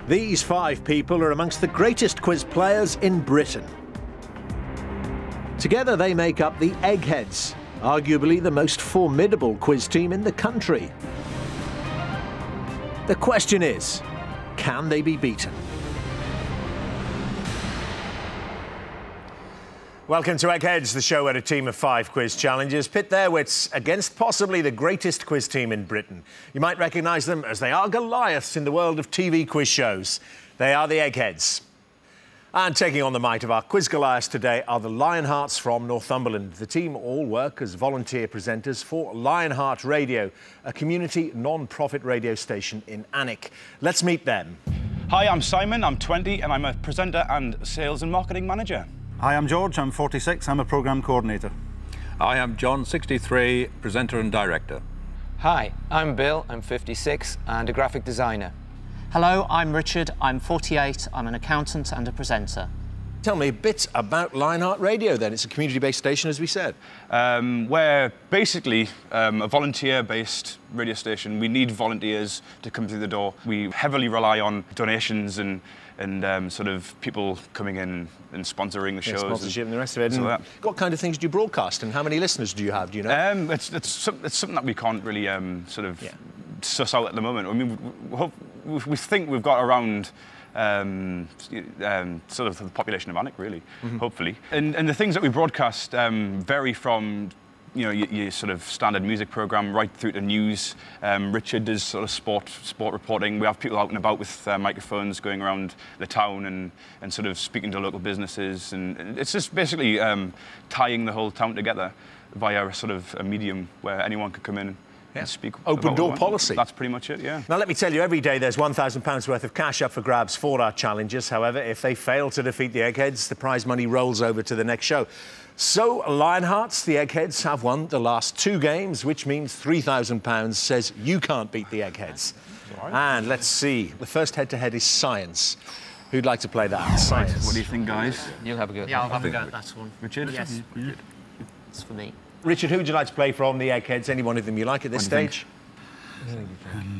These 5 people are amongst the greatest quiz players in Britain. Together they make up the Eggheads, arguably the most formidable quiz team in the country. The question is, can they be beaten? Welcome to Eggheads, the show where a team of 5 quiz challengers pit their wits against possibly the greatest quiz team in Britain. You might recognise them as they are Goliaths in the world of TV quiz shows. They are the Eggheads. And taking on the might of our quiz Goliaths today are the Lionhearts from Northumberland. The team all work as volunteer presenters for Lionheart Radio, a community non-profit radio station in Alnwick. Let's meet them. Hi, I'm Simon, I'm 20 and I'm a presenter and sales and marketing manager. Hi, I'm George, I'm 46, I'm a programme coordinator. Hi, I'm John, 63, presenter and director. Hi, I'm Bill, I'm 56 and a graphic designer. Hello, I'm Richard, I'm 48, I'm an accountant and a presenter. Tell me a bit about Lionheart Radio then. It's a community-based station, as we said. We're basically a volunteer-based radio station. We need volunteers to come through the door. We heavily rely on donations and sort of people coming in and sponsoring the shows. Sponsorship and the rest of it. So what kind of things do you broadcast and how many listeners do you have, do you know? It's something that we can't really suss out at the moment. I mean, we think we've got around sort of the population of Alnwick, really, hopefully. And the things that we broadcast vary from, you know, your sort of standard music programme right through to news. Richard does sort of sport reporting. We have people out and about with microphones going around the town and sort of speaking to local businesses. And it's just basically tying the whole town together via a sort of a medium where anyone could come in and speak. Open door policy. That's pretty much it, yeah. Now, let me tell you, every day there's £1,000 worth of cash up for grabs for our challengers. However, if they fail to defeat the Eggheads, the prize money rolls over to the next show. So, Lionhearts, the Eggheads, have won the last 2 games, which means £3,000 says you can't beat the Eggheads. Right. And let's see, the first head-to-head is science. Who'd like to play that? Science. What do you think, guys? You'll have a go. Yeah, I'll have a go at that one. Richard? Yes. It's for me. Richard, who would you like to play from the Eggheads? Any one of them you like at this stage?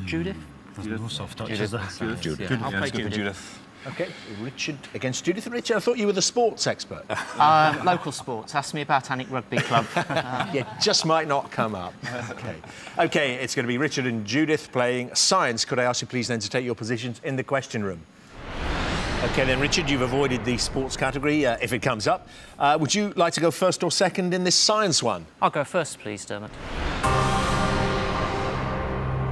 Judith? There's no soft touches there. Judith. Yeah, I'll play Judith. OK, Richard against Judith. Richard, I thought you were the sports expert. Local sports. Ask me about Alnwick Rugby Club. Yeah, just might not come up. OK, it's going to be Richard and Judith playing science. Could I ask you please then to take your positions in the question room? OK, then, Richard, you've avoided the sports category, if it comes up. Would you like to go first or second in this science one? I'll go first, please, Dermot.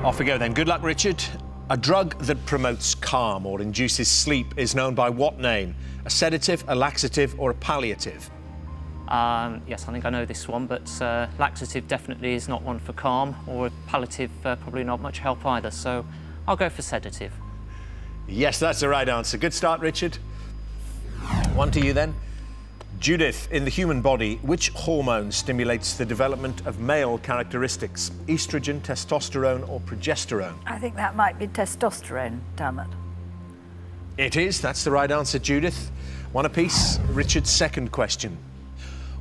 Off we go, then. Good luck, Richard. A drug that promotes calm or induces sleep is known by what name? A sedative, a laxative or a palliative? Yes, I think I know this one, but laxative definitely is not one for calm, or a palliative probably not much help either, so I'll go for sedative. Yes, that's the right answer. Good start, Richard. One to you, then. Judith, in the human body, which hormone stimulates the development of male characteristics? Estrogen, testosterone or progesterone? I think that might be testosterone, Dermot. It is. That's the right answer, Judith. One apiece. Richard's second question.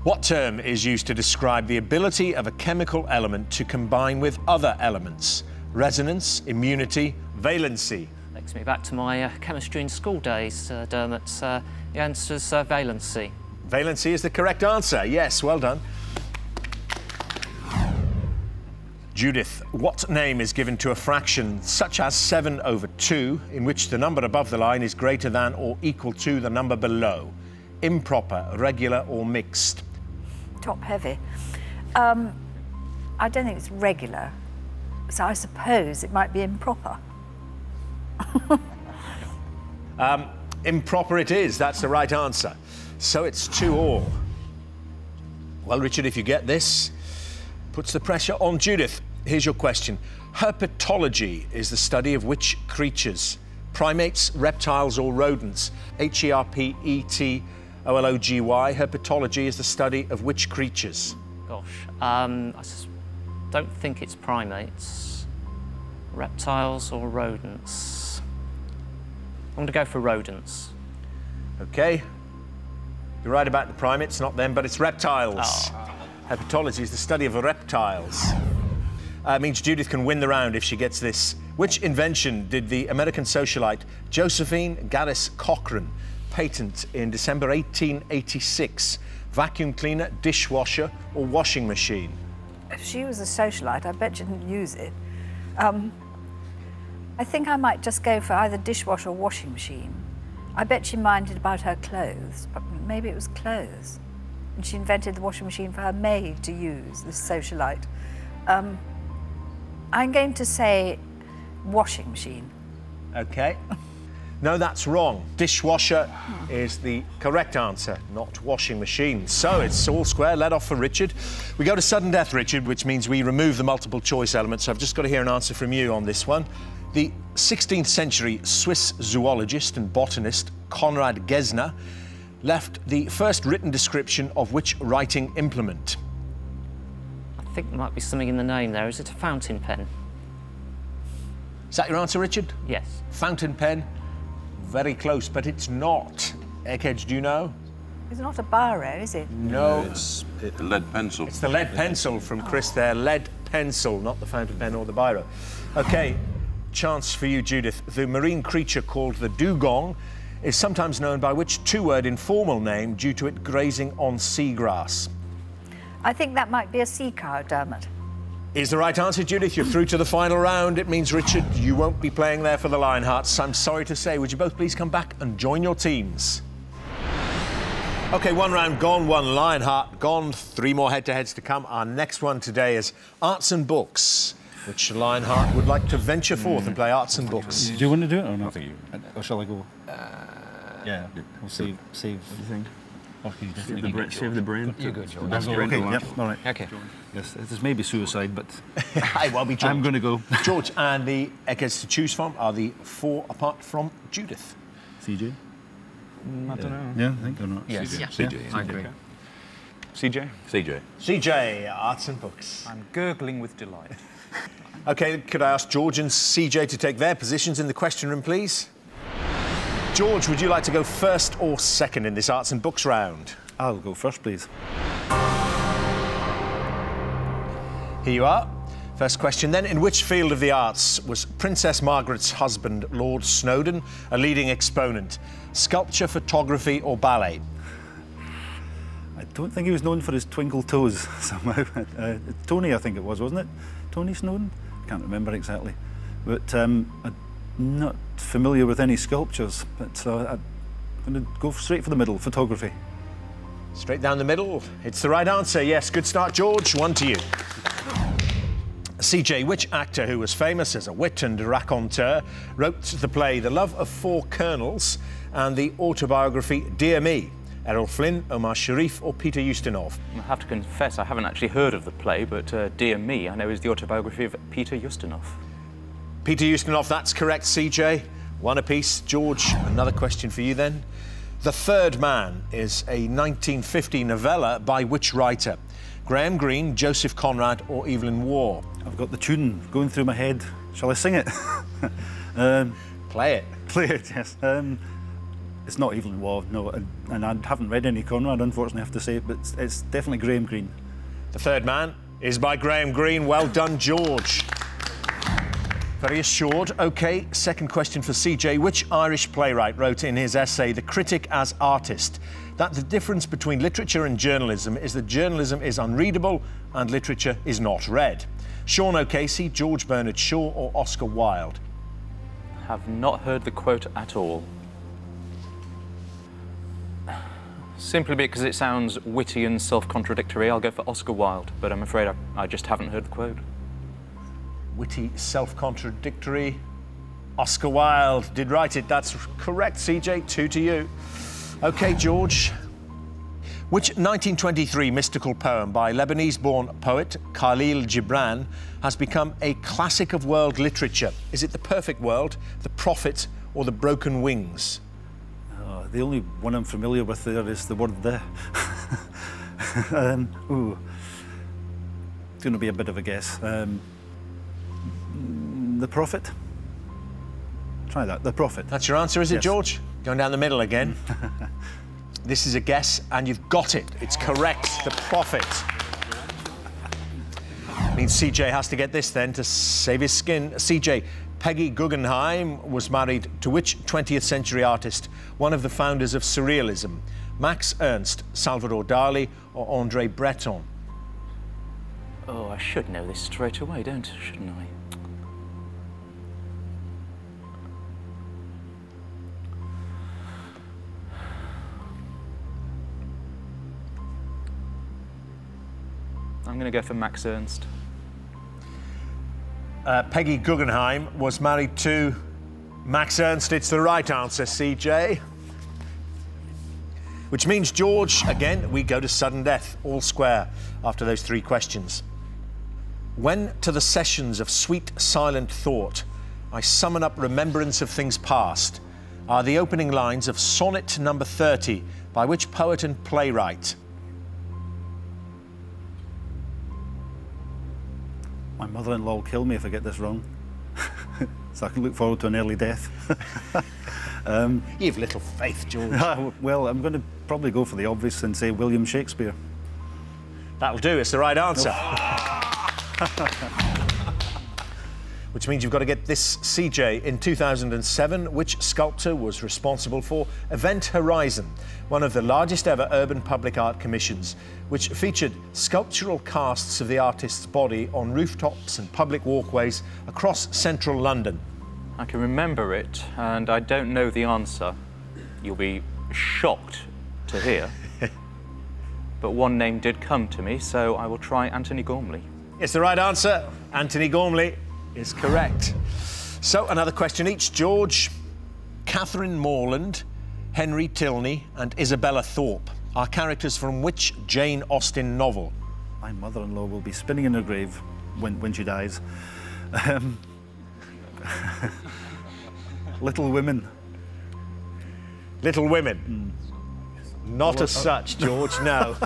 What term is used to describe the ability of a chemical element to combine with other elements? Resonance, immunity, valency? Takes me back to my chemistry in school days, Dermot. The answer's valency. Valency is the correct answer. Yes, well done. Judith, what name is given to a fraction such as 7/2 in which the number above the line is greater than or equal to the number below? Improper, regular or mixed? Top heavy. I don't think it's regular, so I suppose it might be improper. Improper it is. That's the right answer. So it's 2-all. Well, Richard, if you get this, puts the pressure on Judith. Here's your question. Herpetology is the study of which creatures? Primates, reptiles or rodents? Herpetology. Herpetology is the study of which creatures? Gosh, I don't think it's primates. Reptiles or rodents? I'm going to go for rodents. OK. You're right about the primates, not them, but it's reptiles. Oh. Herpetology is the study of reptiles. Means Judith can win the round if she gets this. Which invention did the American socialite Josephine Gaddis Cochrane patent in December 1886? Vacuum cleaner, dishwasher, or washing machine? If she was a socialite, I bet she didn't use it. I think I might just go for either dishwasher or washing machine. I bet she minded about her clothes, but maybe it was clothes. And she invented the washing machine for her maid to use, this socialite. I'm going to say washing machine. OK. No, that's wrong. Dishwasher is the correct answer, not washing machine. So it's all square, let off for Richard. We go to sudden death, Richard, which means we remove the multiple choice element. So I've just got to hear an answer from you on this one. The 16th century Swiss zoologist and botanist Conrad Gesner left the first written description of which writing implement? I think there might be something in the name there. Is it a fountain pen? Is that your answer, Richard? Yes. Fountain pen? Very close, but it's not. Eggheads, do you know? It's not a biro, is it? No. It's the lead pencil. It's the lead pencil from Chris there. Lead pencil, not the fountain pen or the biro. OK, chance for you, Judith. The marine creature called the dugong is sometimes known by which two-word informal name due to it grazing on seagrass? I think that might be a sea cow, Dermot. Is the right answer, Judith. You're through to the final round. It means, Richard, you won't be playing there for the Lionhearts. I'm sorry to say. Would you both please come back and join your teams? OK, one round gone, one Lionheart gone. 3 more head-to-heads to come. Our next one today is Arts and Books. Which Lionheart would like to venture forth and play Arts and Books? Do you want to do it or not? I think you... Or shall I go? Yeah, we'll save everything. Save the brain. You're good, George. Okay, yep, all right. Okay. Yes, this may be suicide, but I will be George. I'm going to go. George, and the Eggheads to choose from are the 4 apart from Judith. CJ? I don't know. Yeah, I think or not. Yes. CJ. I agree. CJ? CJ. CJ, Arts and Books. I'm gurgling with delight. OK, could I ask George and CJ to take their positions in the question room, please? George, would you like to go first or second in this Arts and Books round? I'll go first, please. Here you are. First question then. In which field of the arts was Princess Margaret's husband, Lord Snowdon, a leading exponent? Sculpture, photography or ballet? I don't think he was known for his twinkle toes somehow. Tony, I think it was, wasn't it? Tony Snowdon? I can't remember exactly. But I'm not familiar with any sculptures, but I'm going to go straight for the middle, photography. Straight down the middle. It's the right answer. Yes, good start, George. 1 to you. CJ, which actor who was famous as a wit and raconteur wrote the play The Love of 4 Colonels and the autobiography Dear Me? Errol Flynn, Omar Sharif or Peter Ustinov? I have to confess, I haven't actually heard of the play, but Dear Me, I know is the autobiography of Peter Ustinov. Peter Ustinov, that's correct, CJ. 1 apiece. George, another question for you then. The Third Man is a 1950 novella by which writer? Graham Greene, Joseph Conrad or Evelyn Waugh? I've got the tune going through my head. Shall I sing it? Play it. Play it, yes. It's not Evelyn Waugh, no, and I haven't read any Conrad, unfortunately, I have to say, but it's definitely Graham Greene. The Third Man is by Graham Greene. Well done, George. Very assured. OK, second question for CJ. Which Irish playwright wrote in his essay, The Critic as Artist, that the difference between literature and journalism is that journalism is unreadable and literature is not read? Sean O'Casey, George Bernard Shaw or Oscar Wilde? Have not heard the quote at all. Simply because it sounds witty and self-contradictory, I'll go for Oscar Wilde, but I'm afraid I just haven't heard the quote. Witty, self-contradictory. Oscar Wilde did write it. That's correct, CJ. 2 to you. OK, George. Which 1923 mystical poem by Lebanese-born poet Khalil Gibran has become a classic of world literature? Is it The Perfect World, The Prophet or The Broken Wings? The only one I'm familiar with there is the word "the." Ooh, it's going to be a bit of a guess. The Prophet. Try that. The Prophet. That's your answer, is it, Yes. George? Going down the middle again. This is a guess, and you've got it. It's correct. The Prophet. Means CJ has to get this then to save his skin. CJ, Peggy Guggenheim was married to which 20th century artist, one of the founders of Surrealism? Max Ernst, Salvador Dali or André Breton? Oh, I should know this straight away, shouldn't I? I'm going to go for Max Ernst. Peggy Guggenheim was married to Max Ernst. It's the right answer, CJ. Which means, George, again, we go to sudden death, all square, after those 3 questions. When to the sessions of sweet, silent thought I summon up remembrance of things past are the opening lines of Sonnet number 30 by which poet and playwright? My mother-in-law will kill me if I get this wrong. So I can look forward to an early death. You've little faith, George. Well, I'm going to probably go for the obvious and say William Shakespeare. That'll do, it's the right answer. Which means you've got to get this, CJ. In 2007, which sculptor was responsible for Event Horizon, one of the largest ever urban public art commissions, which featured sculptural casts of the artist's body on rooftops and public walkways across central London? I can remember it, and I don't know the answer. You'll be shocked to hear. But one name did come to me, so I will try Anthony Gormley. It's the right answer. Anthony Gormley is correct. So, another question each. George, Catherine Morland, Henry Tilney and Isabella Thorpe are characters from which Jane Austen novel? My mother-in-law will be spinning in her grave when she dies. Little Women. Little Women? Not as such, George, no.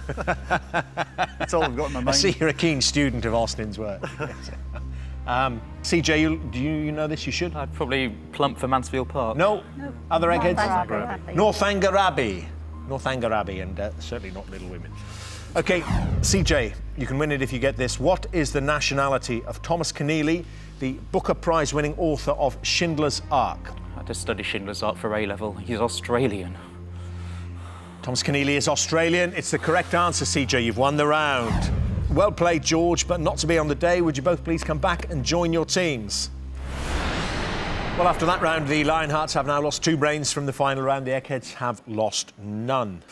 That's all I've got in my mind. I see you're a keen student of Austen's work. CJ, do you know this? You should. I'd probably plump for Mansfield Park. No. Other eggheads? Northanger Northanger Abbey, and certainly not Little Women. OK, CJ, you can win it if you get this. What is the nationality of Thomas Keneally, the Booker Prize-winning author of Schindler's Ark? I had to study Schindler's Ark for A-level. He's Australian. Thomas Keneally is Australian. It's the correct answer, CJ. You've won the round. Well played, George, but not to be on the day. Would you both please come back and join your teams? Well, after that round, the Lionhearts have now lost 2 brains from the final round. The Eggheads have lost none.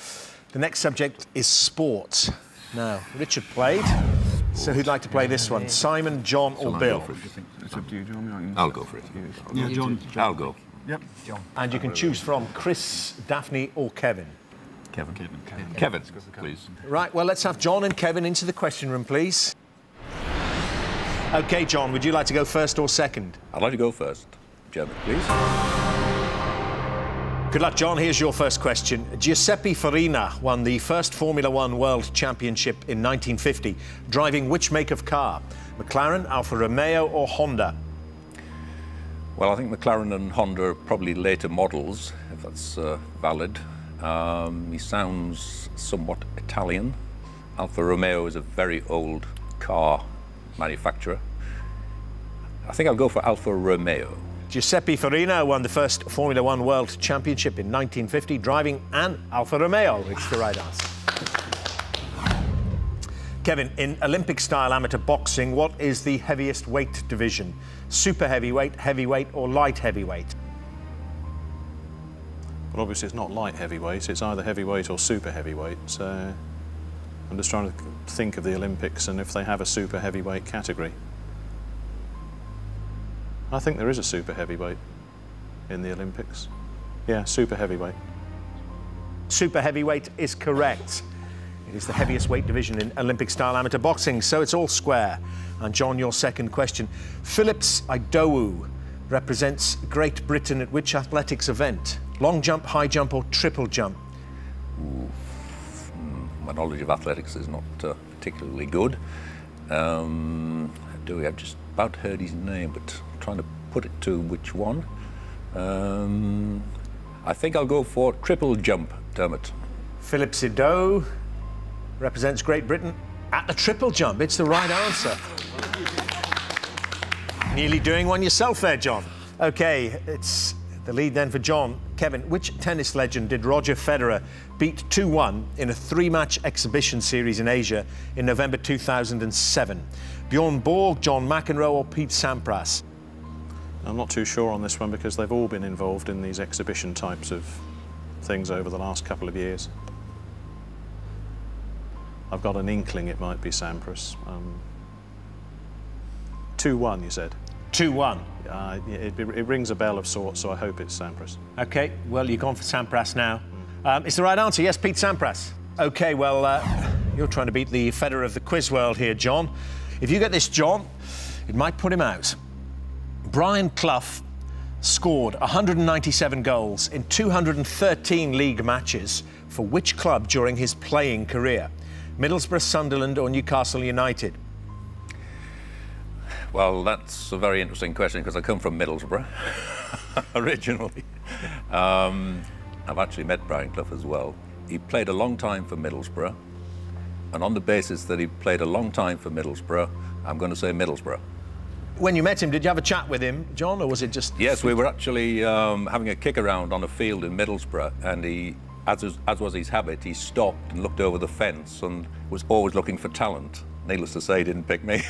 The next subject is sport. Now, Richard played, so who'd like to play this one? Simon, John or Bill? It's up to you, John. I'll go for it. Yeah, John. I'll go. Yep, John. And you can choose from Chris, Daphne or Kevin. Kevin, please. Right, well, let's have John and Kevin into the question room, please. OK, John, would you like to go first or second? I'd like to go first. German, please. Good luck, John. Here's your first question. Giuseppe Farina won the first Formula One World Championship in 1950, driving which make of car? McLaren, Alfa Romeo or Honda? Well, I think McLaren and Honda are probably later models, if that's valid. He sounds somewhat Italian. Alfa Romeo is a very old car manufacturer. I think I'll go for Alfa Romeo. Giuseppe Farina won the first Formula One World Championship in 1950, driving an Alfa Romeo. It's the right answer. Kevin, in Olympic-style amateur boxing, what is the heaviest weight division? Super heavyweight, heavyweight or light heavyweight? Well, obviously it's not light heavyweight, it's either heavyweight or super heavyweight, so I'm just trying to think of the Olympics and if they have a super heavyweight category. I think there is a super heavyweight in the Olympics. Yeah, super heavyweight. Super heavyweight is correct. It is the heaviest weight division in Olympic-style amateur boxing, so it's all square. And John, your second question. Phillips Idowu represents Great Britain at which athletics event? Long jump, high jump or triple jump? My knowledge of athletics is not particularly good. I've just about heard his name, but I'm trying to put it to which one. I think I'll go for triple jump, Dermot. Phillips Idowu represents Great Britain at the triple jump. It's the right answer. Nearly doing one yourself there, John. OK, it's the lead then for John. Kevin, which tennis legend did Roger Federer beat 2-1 in a 3-match exhibition series in Asia in November 2007? Bjorn Borg, John McEnroe or Pete Sampras? I'm not too sure on this one because they've all been involved in these exhibition types of things over the last couple of years. I've got an inkling it might be Sampras. 2-1, you said? 2-1. It rings a bell of sorts, so I hope it's Sampras. OK, well, you've gone for Sampras now. It's the right answer, yes, Pete Sampras. OK, well, you're trying to beat the Federer of the quiz world here, John. If you get this, John, it might put him out. Brian Clough scored 197 goals in 213 league matches for which club during his playing career? Middlesbrough, Sunderland or Newcastle United? Well, that's a very interesting question because I come from Middlesbrough originally. I've actually met Brian Clough as well. He played a long time for Middlesbrough, and on the basis that he played a long time for Middlesbrough, I'm going to say Middlesbrough. When you met him, did you have a chat with him, John, or was it just... Yes, we were actually having a kick around on a field in Middlesbrough, and he, as was his habit, he stopped and looked over the fence and was always looking for talent. Needless to say, he didn't pick me.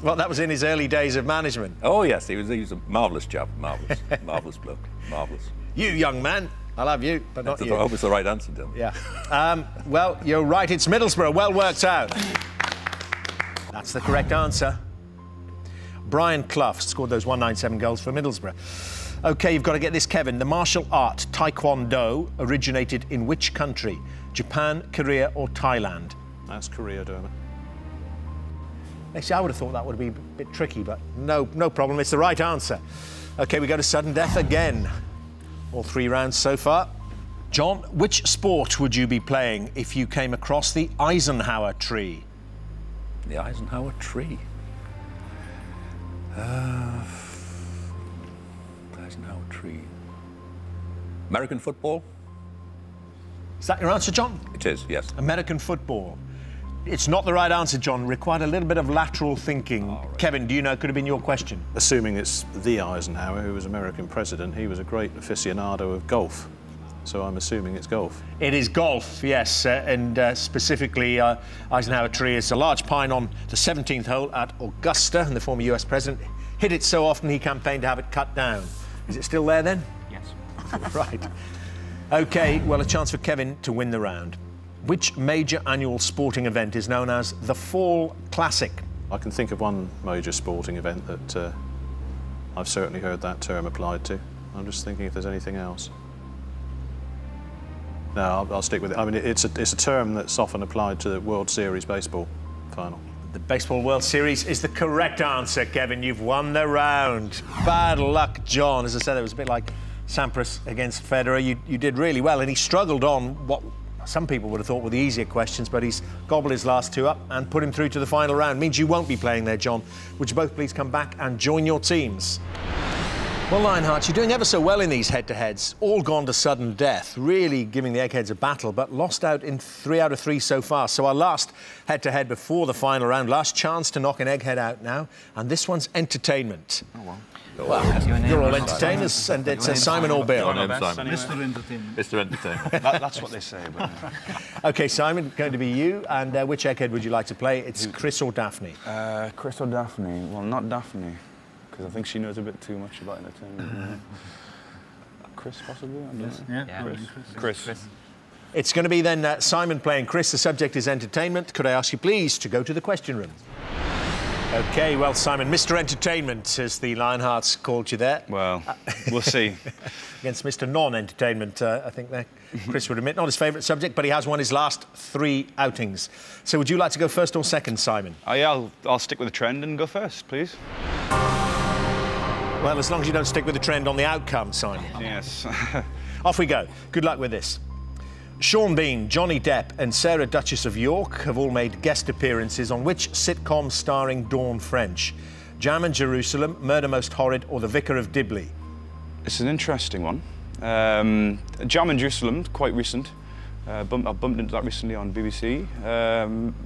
Well, that was in his early days of management. Oh, yes, he was a marvellous chap, marvellous bloke, marvellous. You, young man, I'll have you, but not you. I hope it's the right answer, Dylan. Yeah. Well, you're right, it's Middlesbrough. Well worked out. That's the correct answer. Brian Clough scored those 197 goals for Middlesbrough. OK, you've got to get this, Kevin. The martial art Taekwondo originated in which country? Japan, Korea or Thailand? That's Korea, Dermot. Actually, I would have thought that would be a bit tricky, but no problem. It's the right answer. OK, we go to sudden death again. All 3 rounds so far. John, which sport would you be playing if you came across the Eisenhower tree? The Eisenhower tree? Eisenhower tree. American football? Is that your answer, John? It is, yes. American football. It's not the right answer, John. Required a little bit of lateral thinking. Right. Kevin, do you know? Could have been your question. Assuming it's the Eisenhower, who was American president, he was a great aficionado of golf. So I'm assuming it's golf. It is golf, yes. And specifically, Eisenhower tree is a large pine on the 17th hole at Augusta, and the former US president hit it so often he campaigned to have it cut down. Is it still there then? Yes. Right. OK, well, a chance for Kevin to win the round. Which major annual sporting event is known as the Fall Classic? I can think of one major sporting event that I've certainly heard that term applied to. I'm just thinking if there's anything else. No, I'll stick with it. I mean, it's a term that's often applied to the World Series baseball final. The Baseball World Series is the correct answer, Kevin. You've won the round. Bad luck, John. As I said, it was a bit like Sampras against Federer. You did really well, and he struggled on what some people would have thought were the easier questions, but he's gobbled his last 2 up and put him through to the final round. Means you won't be playing there, John. Would you both please come back and join your teams? Well, Lionhearts, you're doing ever so well in these head-to-heads. All gone to sudden death, really giving the Eggheads a battle, but lost out in 3 out of 3 so far. So our last head-to-head before the final round, last chance to knock an Egghead out now, and this one's entertainment. Oh, well. Well, you're all entertainers, and it's Simon or Bill. Mr. Entertainment. Mr. Entertainment. That's what they say. But... OK, Simon, going to be you, and which Egghead would you like to play? It's Chris or Daphne? Chris or Daphne? Well, not Daphne, because I think she knows a bit too much about entertainment. Chris, possibly? I don't know. Yeah. Chris. It's going to be then Simon playing Chris. The subject is entertainment. Could I ask you, please, to go to the question room? OK, well, Simon, Mr. Entertainment, as the Lionhearts called you there. Well, we'll see. Against Mr. Non-Entertainment, I think that Chris would admit. Not his favourite subject, but he has won his last 3 outings. So would you like to go first or second, Simon? Oh, yeah, I'll stick with the trend and go first, please. Well, as long as you don't stick with the trend on the outcome, Simon. Yes. Off we go. Good luck with this. Sean Bean, Johnny Depp and Sarah Duchess of York have all made guest appearances on which sitcom starring Dawn French? Jam and Jerusalem, Murder Most Horrid or The Vicar of Dibley? It's an interesting one. Jam and Jerusalem, quite recent. I bumped into that recently on BBC.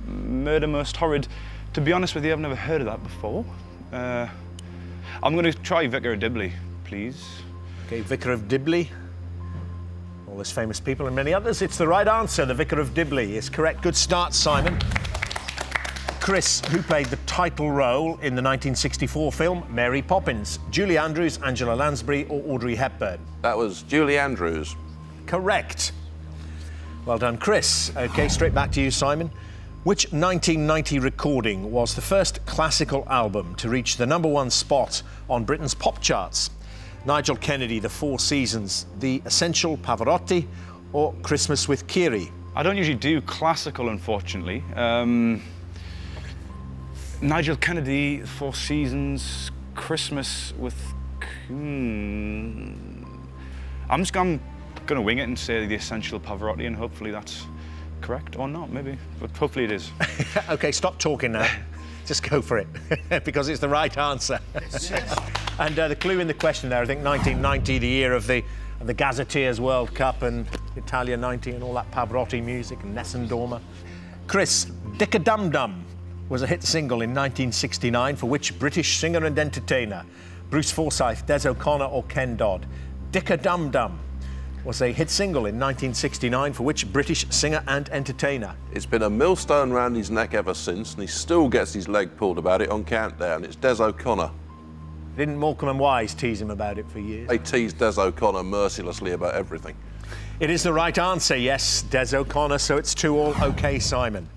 Murder Most Horrid. To be honest with you, I've never heard of that before. I'm going to try Vicar of Dibley, please. OK, Vicar of Dibley. All those famous people and many others. It's the right answer. The Vicar of Dibley is correct. Good start, Simon. Chris, who played the title role in the 1964 film Mary Poppins? Julie Andrews, Angela Lansbury or Audrey Hepburn? That was Julie Andrews. Correct. Well done, Chris. OK, straight back to you, Simon. Which 1990 recording was the first classical album to reach the #1 spot on Britain's pop charts? Nigel Kennedy, The Four Seasons, The Essential Pavarotti or Christmas with Kiri? I don't usually do classical, unfortunately. Nigel Kennedy, The Four Seasons, Christmas with... I'm going to wing it and say The Essential Pavarotti, and hopefully that's correct, or not, maybe, but hopefully it is. OK, stop talking now. Just go for it, because it's the right answer. And the clue in the question there, I think 1990, the year of the Gazetteers World Cup and Italia 90 and all that Pavarotti music and Nessun Dorma. Chris, Dick-a-Dum-Dum was a hit single in 1969 for which British singer and entertainer? Bruce Forsyth, Des O'Connor or Ken Dodd? Dick-a-Dum-Dum was a hit single in 1969 for which British singer and entertainer? It's been a millstone round his neck ever since, and he still gets his leg pulled about it on Countdown. It's Des O'Connor. Didn't Morecambe and Wise tease him about it for years? They teased Des O'Connor mercilessly about everything. It is the right answer, yes, Des O'Connor, so it's 2-2. OK, Simon.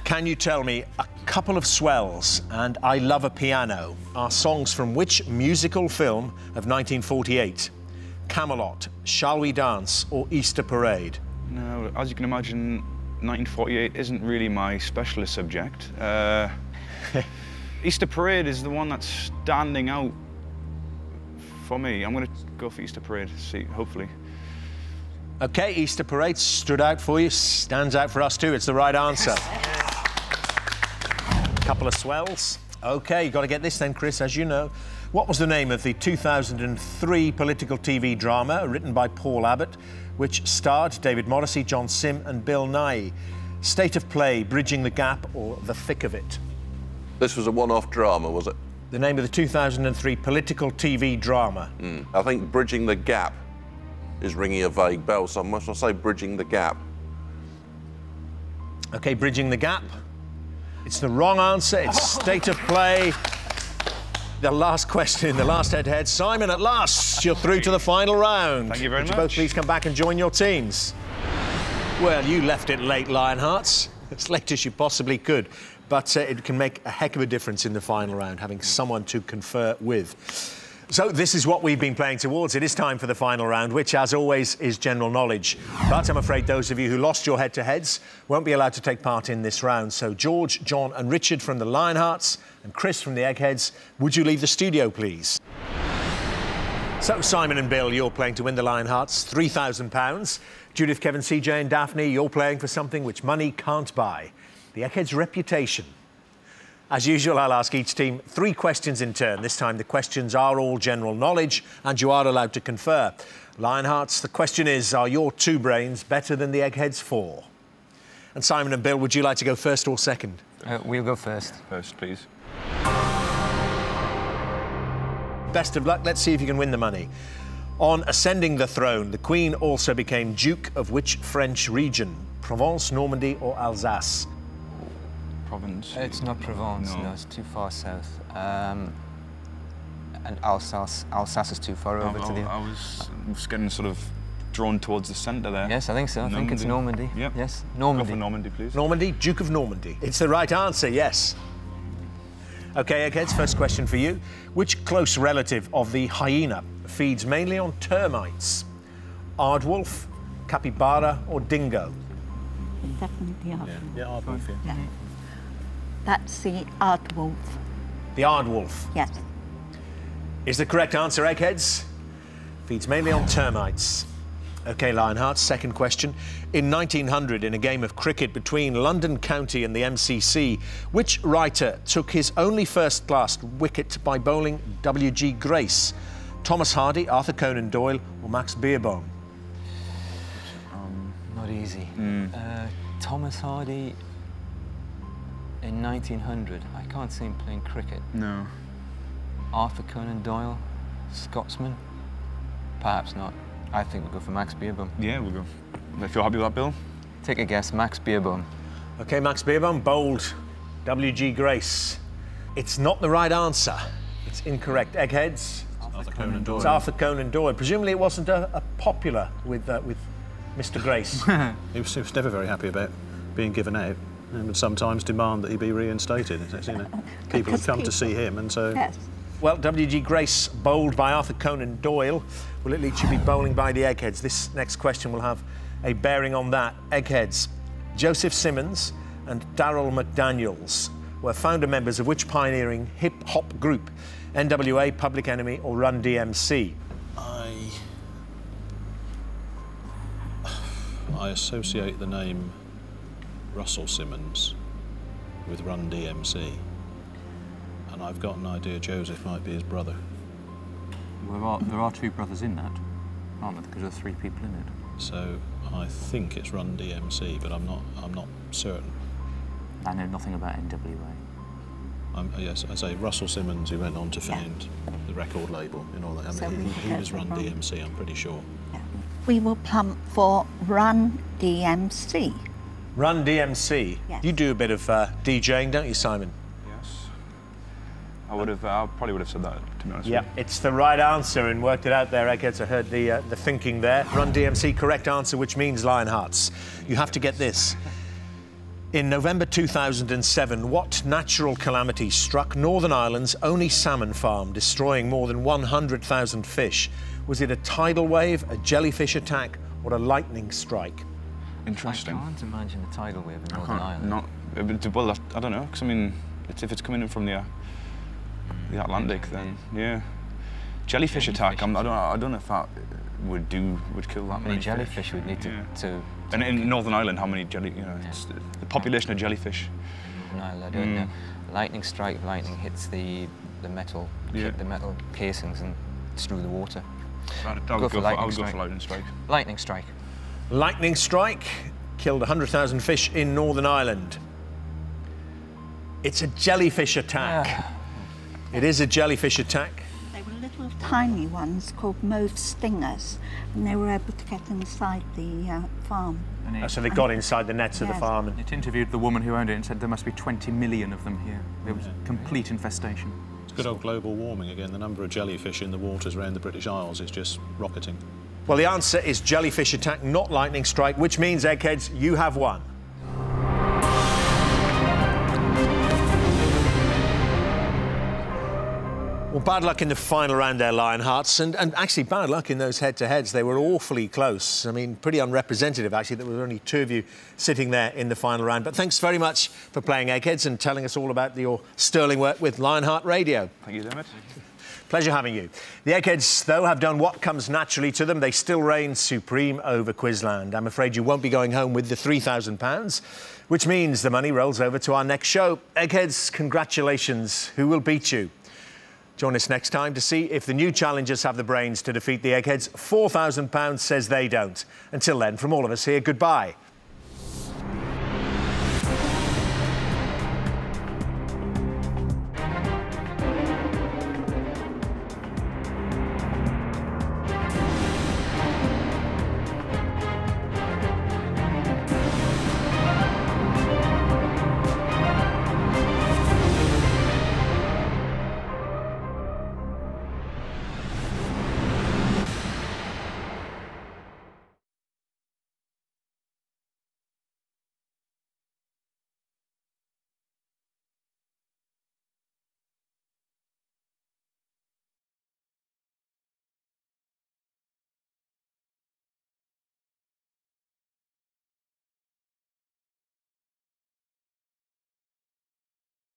Can you tell me A Couple of Swells and I Love a Piano are songs from which musical film of 1948? Camelot, Shall We Dance or Easter Parade? No, as you can imagine, 1948 isn't really my specialist subject. Easter Parade is the one that's standing out for me. I'm going to go for Easter Parade, see, hopefully. OK, Easter Parade stood out for you, stands out for us too. It's the right answer. Couple of Swells. OK, you've got to get this then, Chris, as you know. What was the name of the 2003 political TV drama written by Paul Abbott, which starred David Morrissey, John Sim and Bill Nighy? State of Play, Bridging the Gap or The Thick of It? This was a one-off drama, was it? The name of the 2003 political TV drama. I think Bridging the Gap is ringing a vague bell somewhere, so I'll say Bridging the Gap. OK, Bridging the Gap. It's the wrong answer. It's State of Play. The last question, the last head-to-head. Simon, at last, you're through to the final round. Thank you very much. Would you both please come back and join your teams? Well, you left it late, Lionhearts. As late as you possibly could. But it can make a heck of a difference in the final round, having someone to confer with. So this is what we've been playing towards. It is time for the final round, which, as always, is general knowledge. But I'm afraid those of you who lost your head-to-heads won't be allowed to take part in this round. So George, John and Richard from the Lionhearts and Chris from the Eggheads, would you leave the studio, please? So, Simon and Bill, you're playing to win the Lionhearts, £3,000. Judith, Kevin, CJ and Daphne, you're playing for something which money can't buy, the Eggheads' reputation. As usual, I'll ask each team 3 questions in turn. This time the questions are all general knowledge and you are allowed to confer. Lionhearts, the question is, are your 2 brains better than the Eggheads' 4? And Simon and Bill, would you like to go first or second? We'll go first. First, please. Best of luck. Let's see if you can win the money. On ascending the throne, the Queen also became Duke of which French region? Provence, Normandy or Alsace? Provence. It's not Provence, no, it's too far south. And Alsace is too far over to the... I was getting sort of drawn towards the centre there. Yes, I think so. I think it's Normandy. Yep. Yes, Normandy. Go for Normandy, please. Normandy, Duke of Normandy. It's the right answer, yes. OK, Eggheads, first question for you. Which close relative of the hyena feeds mainly on termites? Aardwolf, capybara or dingo? Definitely aardwolf. Yeah, aardwolf, yeah. No. That's the aardwolf. The aardwolf? Yes. Is the correct answer, Eggheads? Feeds mainly on termites. OK, Lionhearts, second question. In 1900, in a game of cricket between London County and the MCC, which writer took his only first-class wicket by bowling W.G. Grace? Thomas Hardy, Arthur Conan Doyle or Max Beerbohm? not easy. Thomas Hardy in 1900. I can't see him playing cricket. No. Arthur Conan Doyle, Scotsman? Perhaps not. I think we'll go for Max Beerbohm. Yeah, we'll go. If you're happy with that, Bill? Take a guess, Max Beerbohm. OK, Max Beerbohm, bold. W.G. Grace. It's not the right answer. It's incorrect. Eggheads? Arthur Conan Doyle. It's Arthur Conan Doyle. Presumably it wasn't a popular with Mr. Grace. He was never very happy about being given out, and would sometimes demand that he be reinstated. You know, people had come to see him, and so... Yes. Well, W.G. Grace, bowled by Arthur Conan Doyle. Will it lead you be bowling by the Eggheads? This next question will have a bearing on that. Eggheads. Joseph Simmons and Darrell McDaniels were founder members of which pioneering hip-hop group? NWA, Public Enemy or Run DMC? I associate the name Russell Simmons with Run DMC, and I've got an idea Joseph might be his brother. Well, there are two brothers in that, aren't there? Because there are three people in it. So I think it's Run DMC, but I'm not certain. I know nothing about NWA. Yes, I say Russell Simmons, who went on to found the record label and all that. I mean, he was Run DMC, I'm pretty sure. Yeah. We will plump for Run DMC. Run DMC? Yes. You do a bit of DJing, don't you, Simon? Yes. I probably would have said that, to be honest with you. It's the right answer, and worked it out there, Eggheads. I heard the thinking there. Run DMC, correct answer, which means Lionhearts. You have to get this. In November 2007, what natural calamity struck Northern Ireland's only salmon farm, destroying more than 100,000 fish? Was it a tidal wave, a jellyfish attack, or a lightning strike? Interesting. I can't imagine a tidal wave in Northern Ireland. Well, I don't know, because I mean, if it's coming in from the Atlantic, then yeah. Jellyfish attack. I don't know if that would kill that many jellyfish would need to. And in Northern Ireland, how many it's the population of jellyfish. Northern Ireland, I don't know. Lightning strike. Lightning hits the metal, the metal casings, and it's through the water. I would go for lightning strike. Lightning strike. Lightning strike killed 100,000 fish in Northern Ireland. It's a jellyfish attack. It is a jellyfish attack. They were little tiny ones called mauve stingers, and they were able to get inside the farm. So they got inside the nets of the farm. And it interviewed the woman who owned it and said there must be 20 million of them here. There was complete infestation. It's good old global warming again. The number of jellyfish in the waters around the British Isles is just rocketing. Well, the answer is jellyfish attack, not lightning strike, which means, Eggheads, you have won. Well, bad luck in the final round there, Lionhearts, and actually bad luck in those head-to-heads. They were awfully close. I mean, pretty unrepresentative, actually, that there were only two of you sitting there in the final round. But thanks very much for playing, Eggheads, and telling us all about your sterling work with Lionheart Radio. Thank you, Dermot. Pleasure having you. The Eggheads, though, have done what comes naturally to them. They still reign supreme over Quizland. I'm afraid you won't be going home with the £3,000, which means the money rolls over to our next show. Eggheads, congratulations. Who will beat you? Join us next time to see if the new challengers have the brains to defeat the Eggheads. £4,000 says they don't. Until then, from all of us here, goodbye